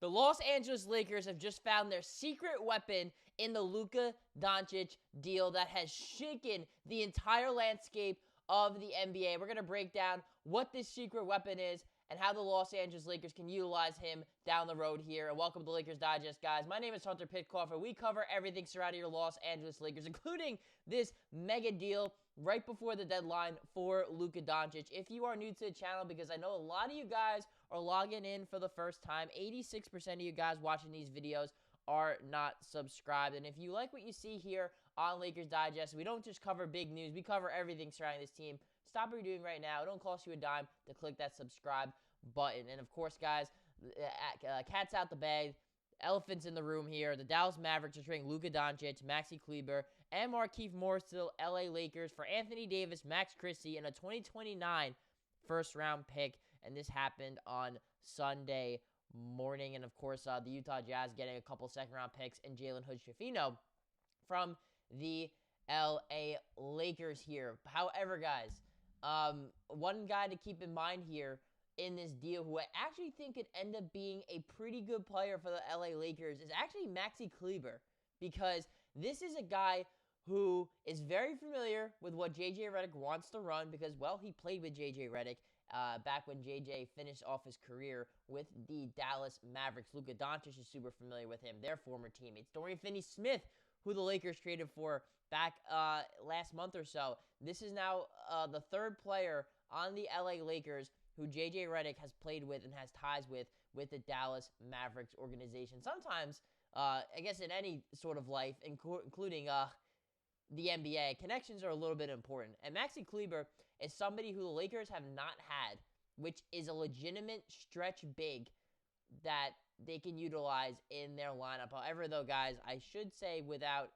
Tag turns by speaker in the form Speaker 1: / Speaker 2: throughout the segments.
Speaker 1: The Los Angeles Lakers have just found their secret weapon in the Luka Doncic deal that has shaken the entire landscape of the NBA. We're going to break down what this secret weapon is and how the Los Angeles Lakers can utilize him down the road here. And welcome to Lakers Digest, guys. My name is Hunter Pitcoff, and we cover everything surrounding your Los Angeles Lakers, including this mega deal right before the deadline for Luka Doncic. If you are new to the channel, because I know a lot of you guys are logging in for the first time, 86% of you guys watching these videos are not subscribed. And if you like what you see here on Lakers Digest, we don't just cover big news, we cover everything surrounding this team. Stop what you're doing right now. It don't cost you a dime to click that subscribe button. And of course, guys, cat's out the bag. Elephants in the room here. The Dallas Mavericks are trading Luka Doncic, Maxi Kleber, and Markieff Morris to the LA Lakers for Anthony Davis, Max Christie, and a 2029 first-round pick. And this happened on Sunday morning. And, of course, the Utah Jazz getting a couple second-round picks and Jalen Hood-Schifino from the LA Lakers here. However, guys, one guy to keep in mind here in this deal who I actually think could end up being a pretty good player for the LA Lakers is actually Maxi Kleber, because this is a guy who is very familiar with what JJ Redick wants to run because, well, he played with JJ Redick back when JJ finished off his career with the Dallas Mavericks. Luka Doncic is super familiar with him, their former teammates. Dorian Finney-Smith, who the Lakers traded for back last month or so. This is now the third player on the LA Lakers who JJ Redick has played with and has ties with the Dallas Mavericks organization. Sometimes, I guess in any sort of life, including the NBA, connections are a little bit important. And Maxi Kleber is somebody who the Lakers have not had, which is a legitimate stretch big that they can utilize in their lineup. However, though, guys, I should say without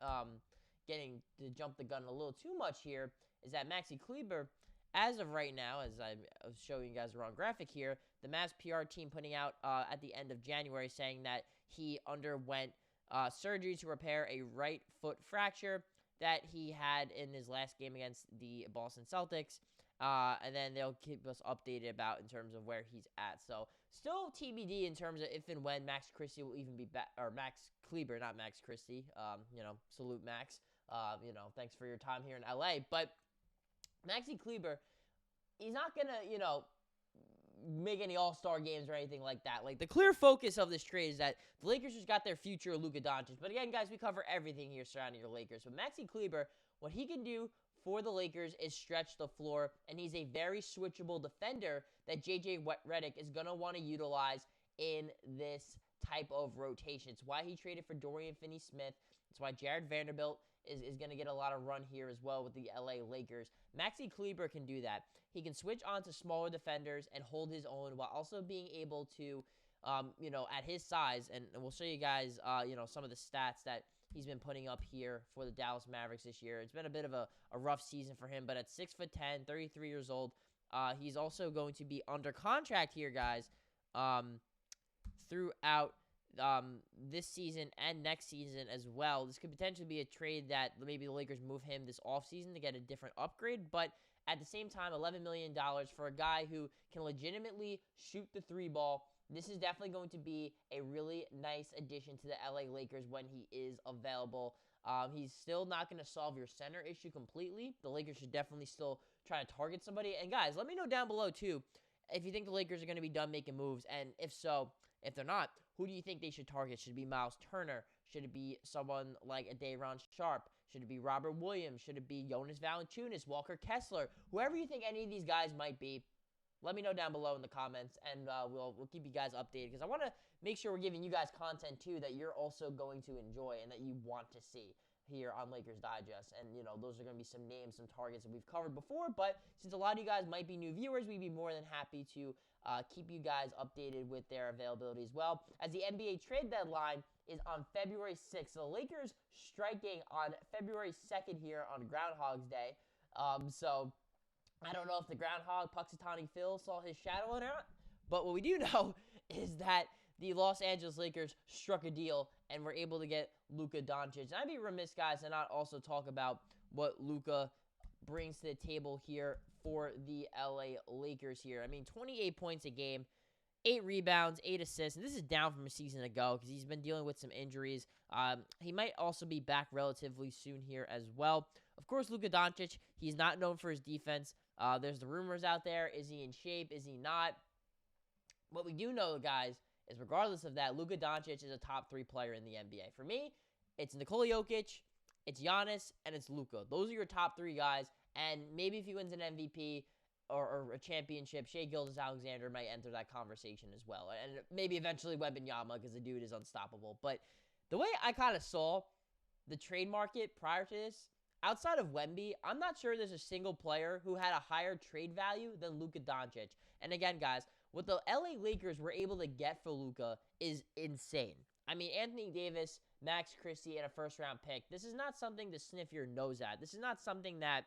Speaker 1: getting to jump the gun a little too much here, is that Maxi Kleber, as of right now, as I was showing you guys the wrong graphic here, the Mavs PR team putting out at the end of January saying that he underwent surgery to repair a right foot fracture that he had in his last game against the Boston Celtics. And then they'll keep us updated about in terms of where he's at. So still TBD in terms of if and when Max Christie will even be back, or Max Kleber, not Max Christie. Salute Max. Thanks for your time here in LA. But Maxi Kleber, he's not going to, make any all-star games or anything like that. Like, the clear focus of this trade is that the Lakers just got their future Luka Doncic. But again, guys, we cover everything here surrounding your Lakers. But Maxi Kleber, what he can do for the Lakers is stretch the floor, and he's a very switchable defender that JJ Redick is going to want to utilize in this type of rotation. It's why he traded for Dorian Finney-Smith. It's why Jared Vanderbilt is going to get a lot of run here as well with the LA Lakers. Maxi Kleber can do that. He can switch on to smaller defenders and hold his own while also being able to, at his size, and we'll show you guys, some of the stats that he's been putting up here for the Dallas Mavericks this year. It's been a bit of a rough season for him, but at 6'10", 33 years old, he's also going to be under contract here, guys, throughout this season and next season as well. This could potentially be a trade that maybe the Lakers move him this offseason to get a different upgrade, but at the same time, $11 million for a guy who can legitimately shoot the three ball. This is definitely going to be a really nice addition to the LA Lakers when he is available. He's still not going to solve your center issue completely. The Lakers should definitely still try to target somebody. And guys, let me know down below too if you think the Lakers are going to be done making moves, and if so, if they're not, who do you think they should target? Should it be Miles Turner? Should it be someone like a Day'Ron Sharpe? Should it be Robert Williams? Should it be Jonas Valanciunas, Walker Kessler? Whoever you think any of these guys might be, let me know down below in the comments, and we'll keep you guys updated, because I want to make sure we're giving you guys content too that you're also going to enjoy and that you want to see here on Lakers Digest. And, those are going to be some names, some targets that we've covered before. But since a lot of you guys might be new viewers, we'd be more than happy to keep you guys updated with their availability as well, as the NBA trade deadline is on February 6th. So the Lakers striking on February 2nd here on Groundhog's Day. So I don't know if the groundhog, Puxatawny Phil, saw his shadow or not. But what we do know is that the Los Angeles Lakers struck a deal and were able to get Luka Doncic. And I'd be remiss, guys, to not also talk about what Luka brings to the table here for the LA Lakers here. I mean, 28 points a game 8 rebounds, 8 assists, and this is down from a season ago because he's been dealing with some injuries. He might also be back relatively soon here as well. Of course, Luka Doncic, he's not known for his defense. There's the rumors out there. Is he in shape? Is he not? What we do know, guys, is regardless of that, Luka Doncic is a top 3 player in the NBA. For me, it's Nikola Jokic, it's Giannis, and it's Luka. Those are your top 3 guys, and maybe if he wins an MVP or a championship, Shai Gilgeous-Alexander might enter that conversation as well. And maybe eventually Wembanyama because the dude is unstoppable. But the way I kind of saw the trade market prior to this, outside of Wemby, I'm not sure there's a single player who had a higher trade value than Luka Doncic. And again, guys, what the LA Lakers were able to get for Luka is insane. I mean, Anthony Davis, Max Christie, and a first-round pick. This is not something to sniff your nose at. This is not something that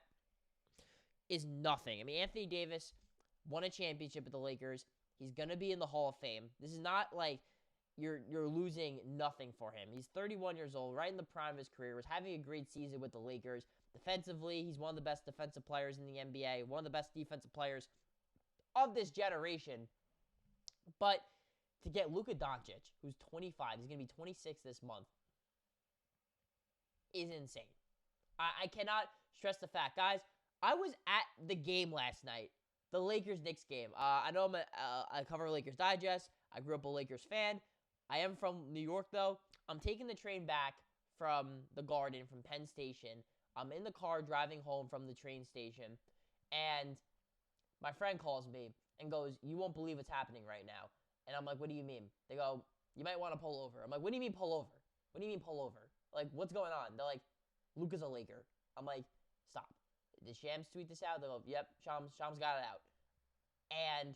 Speaker 1: is nothing. I mean, Anthony Davis won a championship with the Lakers. He's going to be in the Hall of Fame. This is not like you're losing nothing for him. He's 31 years old, right in the prime of his career, was having a great season with the Lakers. Defensively, he's one of the best defensive players in the NBA, one of the best defensive players of this generation. But to get Luka Doncic, who's 25, he's going to be 26 this month, is insane. I cannot stress the fact, guys. I was at the game last night, the Lakers-Knicks game. I know I cover Lakers Digest. I grew up a Lakers fan. I am from New York, though. I'm taking the train back from the Garden, from Penn Station. I'm in the car driving home from the train station, and my friend calls me and goes, "You won't believe what's happening right now." And I'm like, "What do you mean?" They go, "You might want to pull over." I'm like, "What do you mean pull over? What do you mean pull over? Like, what's going on?" They're like, "Luka's a Laker." I'm like, "Stop. Did Shams tweet this out?" They go, "Yep, Shams got it out." And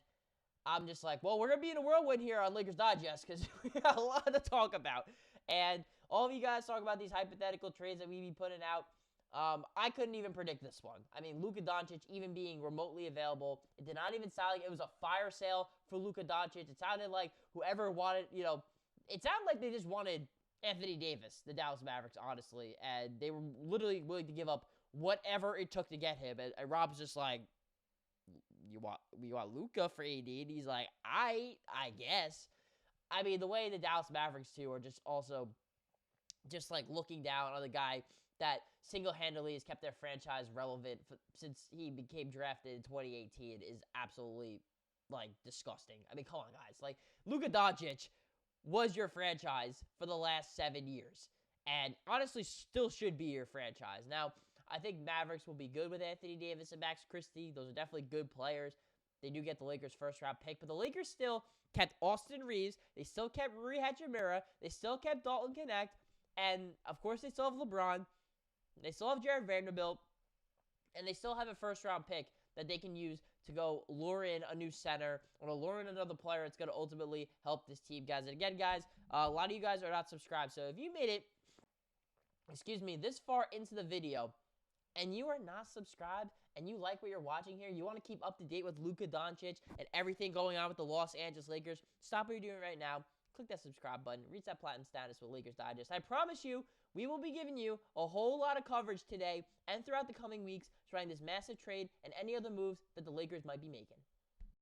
Speaker 1: I'm just like, well, we're going to be in a whirlwind here on Lakers Digest because we got a lot to talk about. And all of you guys talk about these hypothetical trades that we be putting out. I couldn't even predict this one. I mean, Luka Doncic even being remotely available, it did not even sound like it was a fire sale for Luka Doncic. It sounded like whoever wanted, it sounded like they just wanted Anthony Davis, the Dallas Mavericks, honestly. And they were literally willing to give up whatever it took to get him. And Rob's just like, you want Luka for AD? And he's like, I guess. I mean, the way the Dallas Mavericks, too, are just also just, like, looking down on the guy that single-handedly has kept their franchise relevant since he became drafted in 2018 is absolutely, like, disgusting. I mean, come on, guys. Like, Luka Doncic was your franchise for the last 7 years. And honestly, still should be your franchise. Now, I think Mavericks will be good with Anthony Davis and Max Christie. Those are definitely good players. They do get the Lakers' first-round pick. But the Lakers still kept Austin Reaves. They still kept Rui Hachimura. They still kept Dalton Knecht. And, of course, they still have LeBron. They still have Jared Vanderbilt. And they still have a first-round pick that they can use to go lure in a new center or lure in another player. It's going to ultimately help this team, guys. And again, guys, a lot of you guys are not subscribed. So if you made it, this far into the video, and you are not subscribed, and you like what you're watching here, you want to keep up to date with Luka Doncic and everything going on with the Los Angeles Lakers, stop what you're doing right now. Click that subscribe button. Reach that platinum status with Lakers Digest. I promise you, we will be giving you a whole lot of coverage today and throughout the coming weeks surrounding this massive trade and any other moves that the Lakers might be making.